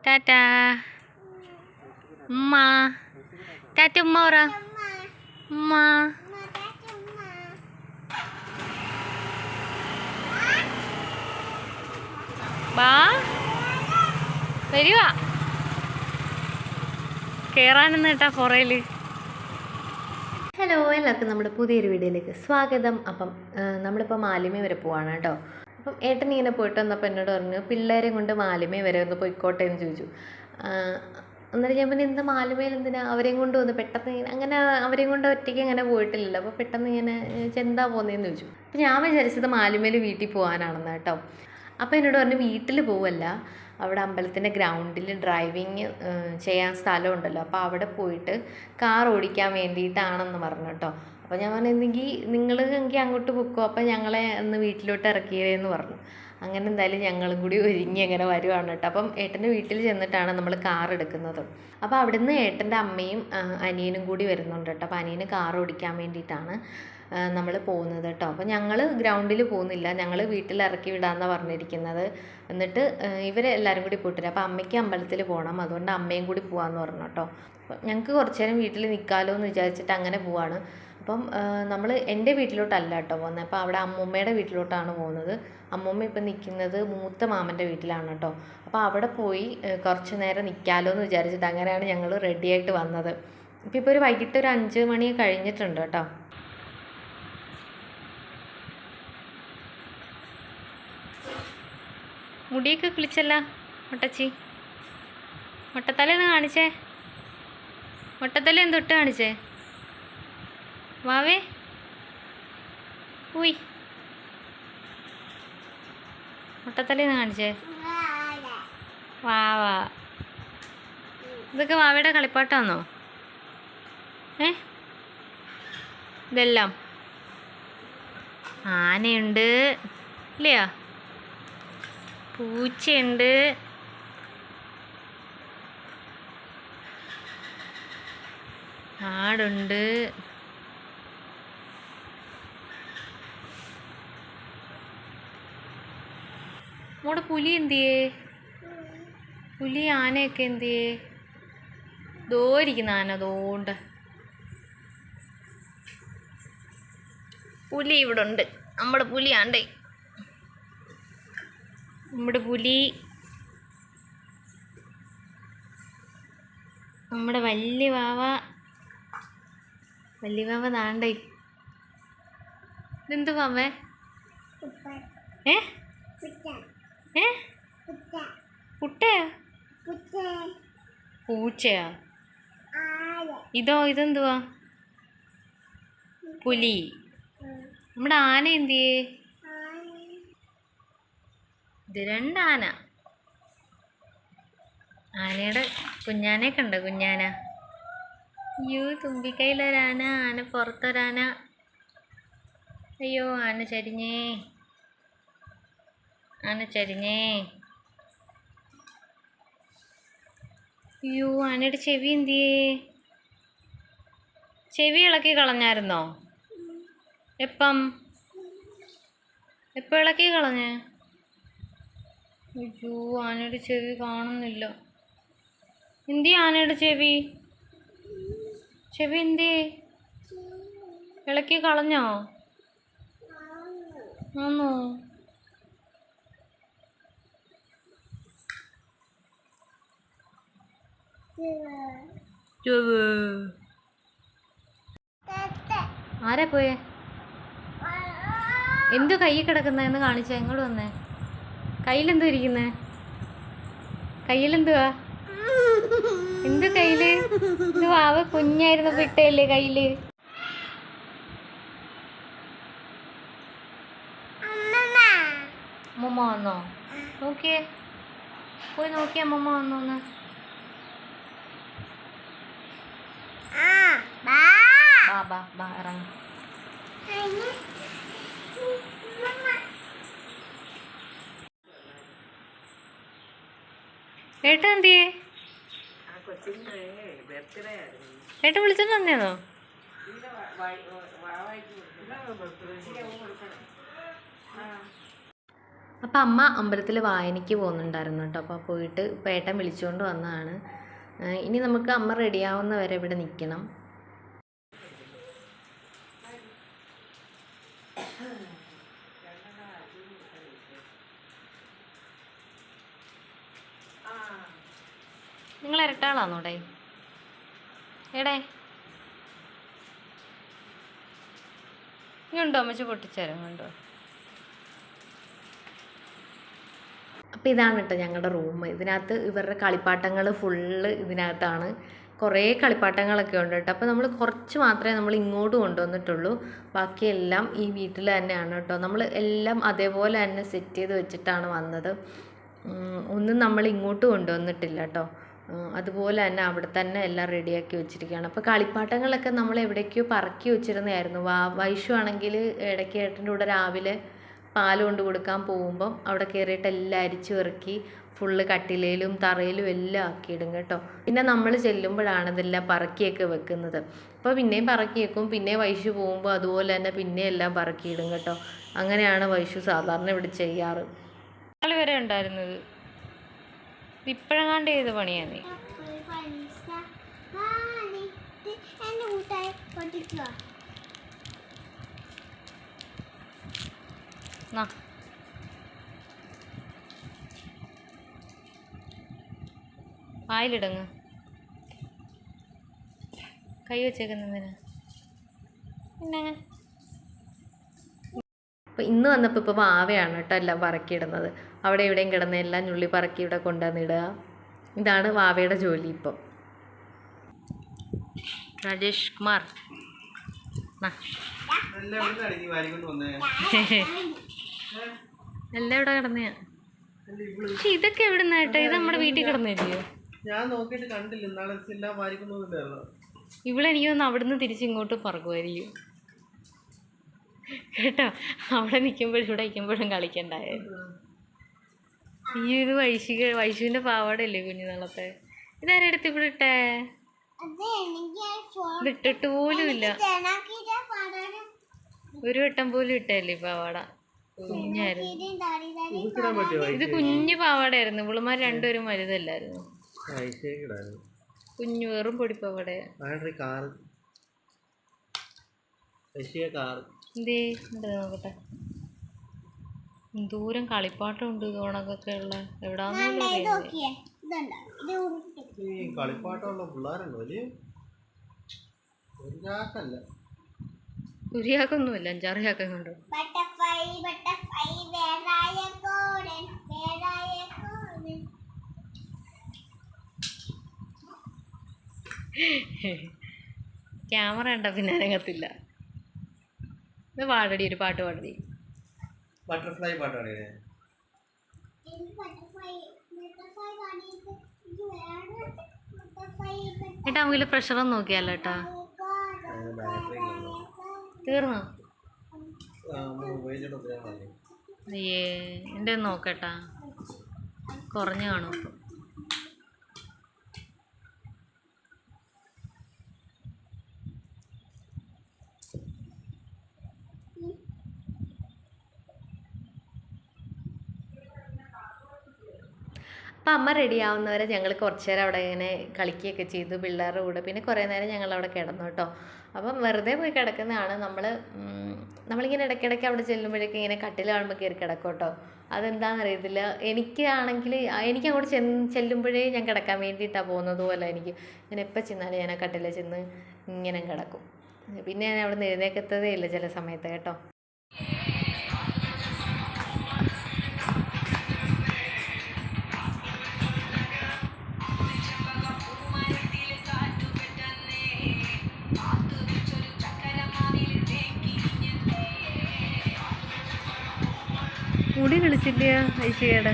ടാറ്റാ ഉമ്മ. ടാറ്റ ഉമ്മ പറ. ഉമ്മ. ബാ വരുവാ. കേറാനെന്ന് കേട്ടാ പുറയില്. ഹലോ, എല്ലാവർക്കും നമ്മുടെ പുതിയൊരു വീഡിയോയിലേക്ക് സ്വാഗതം. അപ്പം നമ്മളിപ്പോൾ മാലിമേ വരെ പോവാണ് കേട്ടോ. അപ്പം ഏട്ടൻ ഇങ്ങനെ പോയിട്ട് വന്നപ്പോൾ എന്നോട് പറഞ്ഞു പിള്ളേരെ കൊണ്ട് മാലിമേ വരെ ഒന്ന് പോയിക്കോട്ടെ എന്ന് ചോദിച്ചു. എന്നിട്ട് ഞാൻ പിന്നെ എന്താ മാലിമേൽ എന്തിനാ അവരെയും കൊണ്ട് വന്ന് പെട്ടെന്ന് അങ്ങനെ അവരെയും കൊണ്ട് ഒറ്റയ്ക്ക് അങ്ങനെ പോയിട്ടില്ലല്ലോ. അപ്പോൾ പെട്ടെന്ന് ഇങ്ങനെ എന്താ പോകുന്നതെന്ന് ചോദിച്ചു. അപ്പം ഞാൻ വിചാരിച്ചത് മാലിമേൽ വീട്ടിൽ പോകാനാണെന്ന് കേട്ടോ. അപ്പോൾ എന്നോട് പറഞ്ഞു വീട്ടിൽ പോവല്ല, അവിടെ അമ്പലത്തിൻ്റെ ഗ്രൗണ്ടിൽ ഡ്രൈവിങ് ചെയ്യാൻ സ്ഥലമുണ്ടല്ലോ, അപ്പോൾ അവിടെ പോയിട്ട് കാർ ഓടിക്കാൻ വേണ്ടിയിട്ടാണെന്ന് പറഞ്ഞു കേട്ടോ. അപ്പോൾ ഞാൻ പറഞ്ഞു എന്തെങ്കിൽ നിങ്ങൾ എങ്കിൽ അങ്ങോട്ട് പൊക്കോ, അപ്പോൾ ഞങ്ങളെ ഒന്ന് വീട്ടിലോട്ട് ഇറക്കിയതെന്ന് പറഞ്ഞു. അങ്ങനെ എന്തായാലും ഞങ്ങളും കൂടി ഒരുങ്ങി അങ്ങനെ വരുവാണ് കേട്ടോ. അപ്പം ഏട്ടൻ്റെ വീട്ടിൽ ചെന്നിട്ടാണ് നമ്മൾ കാർ എടുക്കുന്നത്. അപ്പോൾ അവിടുന്ന് ഏട്ടൻ്റെ അമ്മയും അനിയനും കൂടി വരുന്നുണ്ട് കേട്ടോ. അപ്പോൾ അനിയന് കാർ ഓടിക്കാൻ വേണ്ടിയിട്ടാണ് നമ്മൾ പോകുന്നത് കേട്ടോ. അപ്പോൾ ഞങ്ങൾ ഗ്രൗണ്ടിൽ പോകുന്നില്ല, ഞങ്ങൾ വീട്ടിൽ ഇറക്കി വിടാമെന്നാണ് പറഞ്ഞിരിക്കുന്നത്. എന്നിട്ട് ഇവരെല്ലാവരും കൂടി പോയിട്ട് വരും. അപ്പോൾ അമ്മയ്ക്ക് അമ്പലത്തിൽ പോകണം, അതുകൊണ്ട് അമ്മയും കൂടി പോകാമെന്ന് പറഞ്ഞു കേട്ടോ. അപ്പം ഞങ്ങൾക്ക് കുറച്ച് നേരം വീട്ടിൽ നിൽക്കാമല്ലോ എന്ന് വിചാരിച്ചിട്ട് അങ്ങനെ പോവാണ്. അപ്പം നമ്മൾ എൻ്റെ വീട്ടിലോട്ടല്ല കേട്ടോ പോകുന്നത്, അപ്പോൾ അവിടെ അമ്മൂമ്മയുടെ വീട്ടിലോട്ടാണ് പോകുന്നത്. അമ്മൂമ്മ ഇപ്പം നിൽക്കുന്നത് മൂത്ത മാമൻ്റെ വീട്ടിലാണ് കേട്ടോ. അപ്പോൾ അവിടെ പോയി കുറച്ച് നേരം നിൽക്കാമല്ലോ എന്ന് വിചാരിച്ചിട്ട് അങ്ങനെയാണ് ഞങ്ങൾ റെഡിയായിട്ട് വന്നത്. ഇപ്പോൾ ഒരു വൈകിട്ട് ഒരു 5 മണി കഴിഞ്ഞിട്ടുണ്ട് കേട്ടോ. മുടിയൊക്കെ കിളിച്ചല്ല മുട്ടച്ചി. മുട്ടത്തലേന്ന് കാണിച്ചേ, മുട്ടത്തല എന്തൊട്ട് കാണിച്ചേ വാവേ. ഉയ് മുട്ടത്തലേന്ന് കാണിച്ചേ വാവാ. ഇതൊക്കെ വാവയുടെ കളിപ്പാട്ടാന്നോ? ഇതെല്ലാം ആനയുണ്ട് ഇല്ലയാ, പൂച്ചയുണ്ട്, ആടുണ്ട്, നമ്മുടെ പുലി എന്തിയേ? പുലി ആനയൊക്കെ എന്തിയേ? ദോരിക്കുന്ന ആന ദോണ്ട്. പുലി ഇവിടെ ഉണ്ട്, നമ്മുടെ പുലി ആണ്ടേ, നമ്മുടെ പുലി. നമ്മുടെ വലിയ വാവ, വലിയ വാവ താണ്ടേ. ഇതെന്ത് വാവേ? പുട്ടയാ? പൂച്ചയാ? ഇതെന്തുവാ? പുലി. നമ്മുടെ ആന എന്തിയേ? ഇത് 2 ആന. ആനയുടെ കുഞ്ഞാനെ കണ്ടോ? കുഞ്ഞാന. അയ്യോ, തുമ്പിക്കൈയിലൊരാന, ആന പുറത്തൊരാന. അയ്യോ, ആന ചരിഞ്ഞേ, ആന ചരിഞ്ഞേ. അയ്യോ, ആനയുടെ ചെവി എന്തിയേ? ചെവി ഇളക്കി കളഞ്ഞായിരുന്നോ? എപ്പം ഇളക്കി കളഞ്ഞേ? അയ്യോ, ആനയുടെ ചെവി കാണുന്നില്ല. എന്തി ആനയുടെ ചെവി? ചെവി എന്തി ഇളക്കി കളഞ്ഞോ? ആന്നോ? ആരാ പോയേ? എന്തു കയ്യിൽ കിടക്കുന്നതെന്ന് കാണിച്ചാ. ഇങ്ങോട്ട് വന്നേ. കയ്യിലെന്തോ ഇരിക്കുന്നേ? കയ്യിലെന്തുവാ? എന്ത് കയ്യില്? ഇത് വാവ കുഞ്ഞായിരുന്നപ്പോ ഇട്ടയല്ലേ കയ്യില്? അമ്മമ്മ വന്നോ? നോക്കിയേ, പോയി നോക്കിയേ അമ്മമ്മ വന്നോന്ന്. ബാ ഇറങ്ങ. ഏട്ടൻ എന്തിയേ? ഏട്ടൻ വിളിച്ചത് തന്നെയാണോ? അപ്പം അമ്മ അമ്പലത്തിൽ വായനയ്ക്ക് പോകുന്നുണ്ടായിരുന്നു കേട്ടോ. അപ്പോൾ പോയിട്ട് ഇപ്പോൾ ഏട്ടൻ വിളിച്ചുകൊണ്ട് വന്നതാണ്. ഇനി നമുക്ക് അമ്മ റെഡിയാവുന്ന വരെ ഇവിടെ നിൽക്കണം. നിങ്ങൾ ഇരട്ടാളാന്നോടെ എടേ ഇനി ഉണ്ടോ അമ്മച്ച് പൊട്ടിച്ചേരാൻ കണ്ടോ. അപ്പോൾ ഇതാണ് കേട്ടോ ഞങ്ങളുടെ റൂം. ഇതിനകത്ത് ഇവരുടെ കളിപ്പാട്ടങ്ങൾ ഫുള്ള് ഇതിനകത്താണ്. കുറേ കളിപ്പാട്ടങ്ങളൊക്കെ ഉണ്ട് കേട്ടോ. അപ്പോൾ നമ്മൾ കുറച്ച് മാത്രമേ നമ്മൾ ഇങ്ങോട്ട് കൊണ്ടുവന്നിട്ടുള്ളൂ. ബാക്കിയെല്ലാം ഈ വീട്ടിൽ തന്നെയാണ് കേട്ടോ. നമ്മൾ എല്ലാം അതേപോലെ തന്നെ സെറ്റ് ചെയ്ത് വെച്ചിട്ടാണ് വന്നത്. ഒന്നും നമ്മൾ ഇങ്ങോട്ട് കൊണ്ടുവന്നിട്ടില്ല കേട്ടോ. അതുപോലെ തന്നെ അവിടെ തന്നെ എല്ലാം റെഡിയാക്കി വെച്ചിരിക്കുകയാണ്. അപ്പോൾ കളിപ്പാട്ടങ്ങളൊക്കെ നമ്മൾ എവിടേക്കോ പറക്കി വെച്ചിരുന്നതായിരുന്നു. വൈഷു ആണെങ്കിൽ ഇടയ്ക്ക് ഏട്ടൻ്റെ കൂടെ രാവിലെ പാൽ കൊണ്ട് കൊടുക്കാൻ പോകുമ്പം അവിടെ കയറിയിട്ട് എല്ലാം അരിച്ചു ഇറക്കി ഫുള്ള് കട്ടിലയിലും തറയിലും എല്ലാം ആക്കിയിടും കേട്ടോ. പിന്നെ നമ്മൾ ചെല്ലുമ്പോഴാണ് ഇതെല്ലാം പറക്കിയൊക്കെ വെക്കുന്നത്. അപ്പോൾ പിന്നെയും പറക്കി വെക്കും. പിന്നെ വൈഷു പോകുമ്പോൾ അതുപോലെ തന്നെ പിന്നെ എല്ലാം പറക്കിയിടും കേട്ടോ. അങ്ങനെയാണ് വൈഷു സാധാരണ ഇവിടെ ചെയ്യാറ്. നാളെ വരെ ഉണ്ടായിരുന്നത് ഇപ്പോഴെങ്ങാണ്ട് ചെയ്ത പണിയാണ് നീ. വായിലിടങ്ങ് കൈ വെച്ചേക്കുന്നതിന് പിന്നെ. അപ്പോൾ ഇന്ന് വന്നപ്പോൾ ഇപ്പോൾ വാവയാണ് കേട്ടോ എല്ലാം പറക്കിയിടുന്നത്. അവിടെ എവിടെയും കിടന്ന എല്ലാം ഞുള്ളി പറക്കി ഇവിടെ കൊണ്ടുവന്നിടുക. ഇതാണ് വാവയുടെ ജോലി ഇപ്പം. രാജേഷ് കുമാർ എല്ലാം ഇവിടെ കിടന്നയാ. പക്ഷെ ഇതൊക്കെ എവിടെ നിന്നായിട്ടോ? ഇത് നമ്മുടെ വീട്ടിൽ കിടന്നില്ലയോ? ഞാൻ നോക്കിയിട്ട് കണ്ടില്ല. ഇന്നാളെ എല്ലാം വാരിക്കൊണ്ടൊന്നുമില്ലായിരുന്നു. ഇവളെനിക്ക് തോന്നുന്നു അവിടുന്ന് തിരിച്ചിങ്ങോട്ട് പറക്കുമായിരിക്കും കേട്ടോ. അവിടെ നിൽക്കുമ്പോഴും ഇവിടെ നിൽക്കുമ്പോഴും കളിക്കണ്ടായിരുന്നു. ഈ ഇത് വൈശുവിൻ്റെ പാവാടല്ലേ കുഞ്ഞുനാളത്തെ? ഇതാരെടുത്ത് ഇവിടെ ഇട്ടേ? ഇതിട്ടിട്ട് പോലും ഇല്ല. ഒരു വട്ടം പോലും ഇട്ടല്ലേ ഈ പാവാട. കുഞ്ഞായിരുന്നു ഇത്. കുഞ്ഞു പാവാടയായിരുന്നു. ഇവളുമാർ രണ്ടുപേരും വലുതല്ലായിരുന്നു. കുഞ്ഞു വെറും പൊടിപ്പാവാടയാ. എന്തേ നോക്കട്ടെ. ദൂരം കളിപ്പാട്ടം ഉണ്ട് ഓണക്കൊക്കെ ഉള്ള. എവിടാന്ന് കുരിയാക്കൊന്നുമില്ല. 5-6 ചാക്ക കൊണ്ടു. ക്യാമറ കണ്ട പിന്നെ അനങ്ങത്തില്ല. ഇത് പാടടി, ഒരു പാട്ട് പാടടി. ബട്ടർഫ്ലൈ പാട്ടാണ്. ഏട്ടാ നമുക്ക് പ്രഷറൊന്നും നോക്കിയാലോ ഏട്ടാ? തീർന്നോ? അയ്യേ എൻ്റെ നോക്കട്ടാ. കുറഞ്ഞു കാണും ഇപ്പം. അപ്പം അമ്മ റെഡിയാവുന്നവരെ ഞങ്ങൾ കുറച്ച് നേരം അവിടെ ഇങ്ങനെ കളിക്കുകയൊക്കെ ചെയ്തു പിള്ളേരുടെ കൂടെ. പിന്നെ കുറേ നേരം ഞങ്ങൾ അവിടെ കിടന്നു കേട്ടോ. അപ്പം വെറുതെ പോയി കിടക്കുന്നതാണ്. നമ്മളിങ്ങനെ ഇടയ്ക്കിടയ്ക്ക് അവിടെ ചെല്ലുമ്പോഴേക്കും ഇങ്ങനെ കട്ടിൽ കാണുമ്പോൾ കയറി കിടക്കും കേട്ടോ. അതെന്താണെന്ന് അറിയത്തില്ല. എനിക്കാണെങ്കിൽ എനിക്ക് അങ്ങോട്ട് ചെല്ലുമ്പോഴേ ഞാൻ കിടക്കാൻ വേണ്ടിയിട്ടാണ് പോകുന്നത് പോലെ എനിക്ക്. ഞാൻ എപ്പോൾ ചെന്നാലും ഞാൻ ആ കട്ടിലിൽ ചെന്ന് ഇങ്ങനെ കിടക്കും. പിന്നെ ഞാൻ അവിടെ നിന്ന് എഴുന്നേക്കത്തതേ ഇല്ല ചില സമയത്ത് കേട്ടോ. മുടി കളിച്ചില്ല ഐശ്വര്യയുടെ?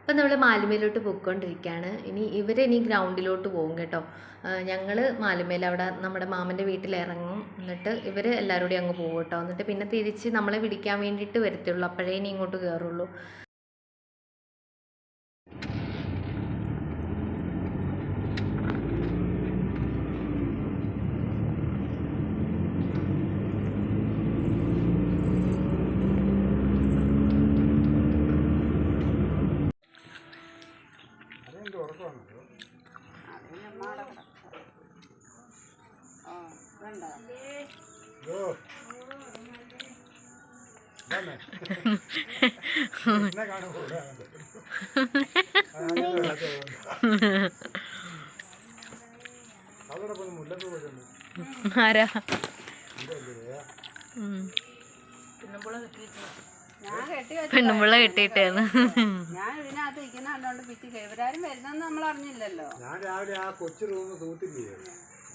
അപ്പോൾ നമ്മൾ മാലിമേലോട്ട് പോയിക്കൊണ്ടിരിക്കുകയാണ്. ഇനി ഗ്രൗണ്ടിലോട്ട് പോകും കേട്ടോ. ഞങ്ങൾ മാലിമേൽ അവിടെ നമ്മുടെ മാമൻ്റെ വീട്ടിൽ ഇറങ്ങും. എന്നിട്ട് ഇവർ എല്ലാവരും കൂടി അങ്ങ് പോകും കേട്ടോ. എന്നിട്ട് പിന്നെ തിരിച്ച് നമ്മളെ പിടിക്കാൻ വേണ്ടിയിട്ട് വരത്തുള്ളൂ. അപ്പോഴേ ഇനി ഇങ്ങോട്ട് കയറുള്ളൂ. ആരാ പെണ്ണുമ്പുള്ള കെട്ടിയിട്ടാണ്. ഞാൻ ഇതിനകത്ത് ഇരിക്കുന്ന കണ്ടോണ്ട് പിച്ച് ഇവരാരും വരുന്നെന്ന് നമ്മൾ അറിഞ്ഞില്ലല്ലോ. ഞാൻ രാവിലെ ആ കൊച്ചു റൂം തൂത്തില്ലേ,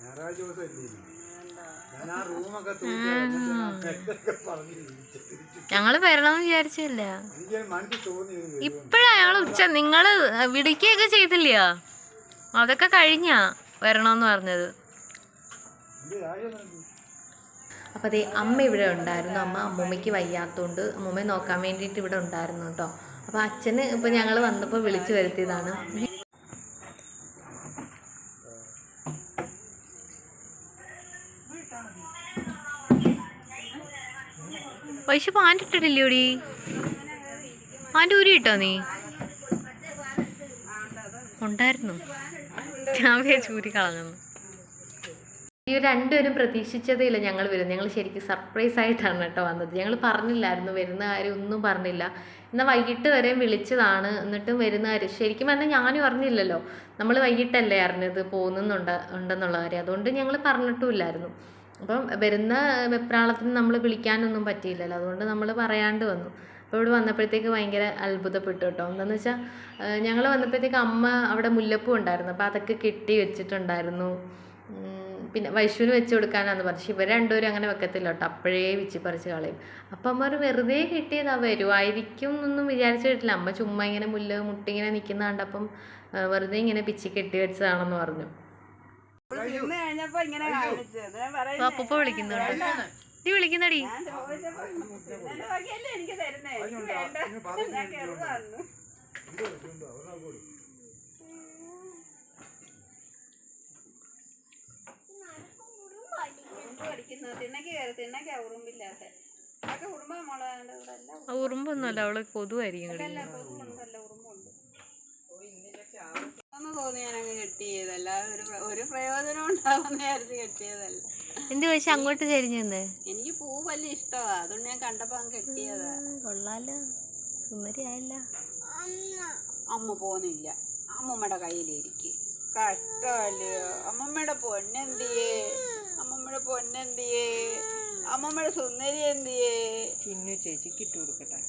ഞായറാഴ്ച ദിവസം ഇല്ലേ, ഞാൻ ആ റൂമൊക്കെ ഞങ്ങള് വരണമെന്ന് വിചാരിച്ചില്ല. എനിക്ക് മനസ്സിൽ തോന്നി ഇപ്പഴാ ഞങ്ങൾ നിങ്ങള് വിളിക്കുകയൊക്കെ ചെയ്തില്ല, അതൊക്കെ കഴിഞ്ഞാ വരണമെന്ന് പറഞ്ഞത്. അപ്പോൾ അതേ അമ്മ ഇവിടെ ഉണ്ടായിരുന്നു. അമ്മൂമ്മയ്ക്ക് വയ്യാത്തതുകൊണ്ട് അമ്മൂമ്മയെ നോക്കാൻ വേണ്ടിയിട്ട് ഇവിടെ ഉണ്ടായിരുന്നു കേട്ടോ. അപ്പോൾ അച്ഛന് ഇപ്പോൾ ഞങ്ങൾ വന്നപ്പോൾ വിളിച്ചു വരുത്തിയതാണ്. വൈശു പാൻറ് ഇട്ടിട്ടില്ലോടി, പാൻറ് ഊരി ഇട്ടോ? നീ ഉണ്ടായിരുന്നു, ഞാൻ ചൂരി കളഞ്ഞു. ഈ രണ്ടുപേരും പ്രതീക്ഷിച്ചതേ ഇല്ല ഞങ്ങൾ വരും. ഞങ്ങൾ ശരിക്കും സർപ്രൈസ് ആയിട്ടാണ് കേട്ടോ വന്നത്. ഞങ്ങൾ പറഞ്ഞില്ലായിരുന്നു വരുന്ന കാര്യം, ഒന്നും പറഞ്ഞില്ല. എന്നാൽ വൈകിട്ട് വരെ വിളിച്ചതാണ്, എന്നിട്ടും വരുന്ന കാര്യം ശരിക്കും പറഞ്ഞാൽ ഞാനും അറിഞ്ഞില്ലല്ലോ. നമ്മൾ വൈകിട്ടല്ലേ അറിഞ്ഞത് ഉണ്ടെന്നുള്ള കാര്യം. അതുകൊണ്ട് ഞങ്ങൾ പറഞ്ഞിട്ടുമില്ലായിരുന്നു. അപ്പം വരുന്ന വെപ്രാളത്തിന് നമ്മൾ വിളിക്കാനൊന്നും പറ്റിയില്ലല്ലോ. അതുകൊണ്ട് നമ്മൾ പറയാണ്ട് വന്നു. അപ്പോൾ ഇവിടെ വന്നപ്പോഴത്തേക്ക് ഭയങ്കര അത്ഭുതപ്പെട്ടു കേട്ടോ. എന്താണെന്ന് വെച്ചാൽ ഞങ്ങൾ വന്നപ്പോഴത്തേക്ക് അമ്മ അവിടെ മുല്ലപ്പൂ ഉണ്ടായിരുന്നു. അപ്പോൾ അതൊക്കെ കെട്ടി വെച്ചിട്ടുണ്ടായിരുന്നു. പിന്നെ വൈശുവിന് വെച്ച് കൊടുക്കാനാന്ന് പറഞ്ഞു. പക്ഷെ ഇവർ രണ്ടുപേരും അങ്ങനെ വെക്കത്തില്ല കേട്ടോ, അപ്പോഴേ വിച്ചി പറിച്ച് കളയും. അപ്പം അമ്മ ഒരു വെറുതെ കിട്ടിയതാ, വരുമായിരിക്കും എന്നൊന്നും വിചാരിച്ചിട്ടില്ല. അമ്മ ചുമ്മാ ഇങ്ങനെ മുട്ടിങ്ങനെ നിൽക്കുന്ന കണ്ടപ്പം വെറുതെ ഇങ്ങനെ പിച്ചി കെട്ടി വെച്ചതാണെന്ന് പറഞ്ഞു. അപ്പൂപ്പ വിളിക്കുന്നുണ്ട്. നീ വിളിക്കുന്നടി. ഉറുമ്പൊന്നുമല്ല, അവള് കൊതുവായിരിക്കും. തോന്നി ഞാനങ്ങ് കെട്ടിയതല്ല, ഒരു പ്രയോജനം ഉണ്ടാവുന്ന വിചാരിച്ച് കെട്ടിയതല്ല. എന്ത് പക്ഷെ അങ്ങോട്ട് ചരിഞ്ഞെന്ന്. എനിക്ക് പൂ വലിയ ഇഷ്ടമാ, അതുകൊണ്ട് ഞാൻ കണ്ടപ്പോ അങ്ങ് കെട്ടിയതാ. കൊള്ളാലോ, സുന്ദരിയായല്ല. അമ്മ പോന്നില്ല, അമ്മമ്മയുടെ കയ്യിലിരിക്കും. കഷ്ടമല്ലയോ അമ്മമ്മയുടെ പൊന്നെന്തിയേ, അമ്മമ്മയുടെ പൊന്നെന്തിയേ, അമ്മമ്മയുടെ സുന്ദരി എന്തിയേ. ചിന്നു ചേച്ചിക്ക് ഇട്ട് കൊടുക്കട്ടെ.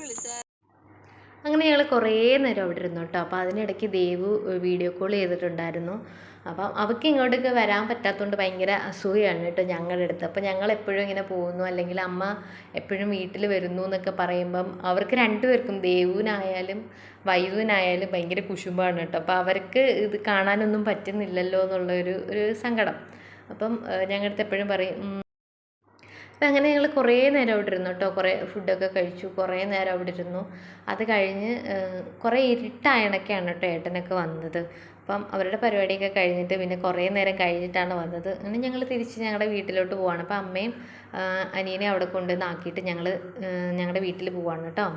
വിളിച്ച അങ്ങനെ ഞങ്ങൾ കുറേ നേരം അവിടെ ഇരുന്നു കേട്ടോ. അപ്പോൾ അതിനിടയ്ക്ക് ദേവു വീഡിയോ കോൾ ചെയ്തിട്ടുണ്ടായിരുന്നു. അപ്പം അവൾക്ക് ഇങ്ങോട്ടേക്ക് വരാൻ പറ്റാത്തതുകൊണ്ട് ഭയങ്കര അസൂയാണ് കേട്ടോ ഞങ്ങളുടെ അടുത്ത്. അപ്പോൾ ഞങ്ങൾ എപ്പോഴും ഇങ്ങനെ പോകുന്നു, അല്ലെങ്കിൽ അമ്മ എപ്പോഴും വീട്ടിൽ വരുന്നു എന്നൊക്കെ പറയുമ്പം അവർക്ക് രണ്ടുപേർക്കും, ദേവുവിനായാലും വൈദുവിനായാലും ഭയങ്കര കുശുമ്പാണ് കേട്ടോ. അപ്പോൾ അവർക്ക് ഇത് കാണാനൊന്നും പറ്റുന്നില്ലല്ലോ എന്നുള്ളൊരു സങ്കടം. അപ്പം ഞങ്ങളുടെ അടുത്ത് എപ്പോഴും പറയും. അപ്പം അങ്ങനെ ഞങ്ങൾ കുറേ നേരം അവിടെ ഇരുന്നു കേട്ടോ. കുറേ ഫുഡൊക്കെ കഴിച്ചു, കുറേ നേരം അവിടെ ഇരുന്നു. അത് കഴിഞ്ഞ് കുറേ ഇരുട്ടായണൊക്കെയാണ് കേട്ടോ ഏട്ടനൊക്കെ വന്നത്. അപ്പം അവരുടെ പരിപാടിയൊക്കെ കഴിഞ്ഞിട്ട് പിന്നെ കുറേ നേരം കഴിഞ്ഞിട്ടാണ് വന്നത്. അങ്ങനെ ഞങ്ങൾ തിരിച്ച് ഞങ്ങളുടെ വീട്ടിലോട്ട് പോവാണ്. അപ്പം അമ്മയും അനിയനെ അവിടെ കൊണ്ടുവന്നാക്കിയിട്ട് ഞങ്ങളുടെ വീട്ടിൽ പോവാണ് കേട്ടോ.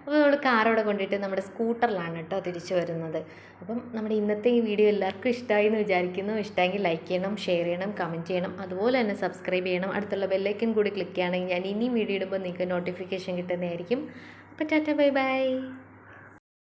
അപ്പോൾ നമ്മൾ കാർ അവിടെ കൊണ്ടിട്ട് നമ്മുടെ സ്കൂട്ടറിലാണ് കേട്ടോ തിരിച്ചു വരുന്നത്. അപ്പം നമ്മുടെ ഇന്നത്തെ ഈ വീഡിയോ എല്ലാവർക്കും ഇഷ്ടമായി എന്ന് വിചാരിക്കുന്നു. ഇഷ്ടമെങ്കിൽ ലൈക്ക് ചെയ്യണം, ഷെയർ ചെയ്യണം, കമൻറ്റ് ചെയ്യണം, അതുപോലെ തന്നെ സബ്സ്ക്രൈബ് ചെയ്യണം. അടുത്തുള്ള ബെല്ലൈക്കൻ കൂടി ക്ലിക്ക് ചെയ്യുകയാണെങ്കിൽ ഞാൻ ഇനി വീഡിയോ ഇടുമ്പോൾ നിങ്ങൾക്ക് നോട്ടിഫിക്കേഷൻ കിട്ടുന്നതായിരിക്കും. അപ്പോൾ ടാറ്റ, ബൈ ബൈ.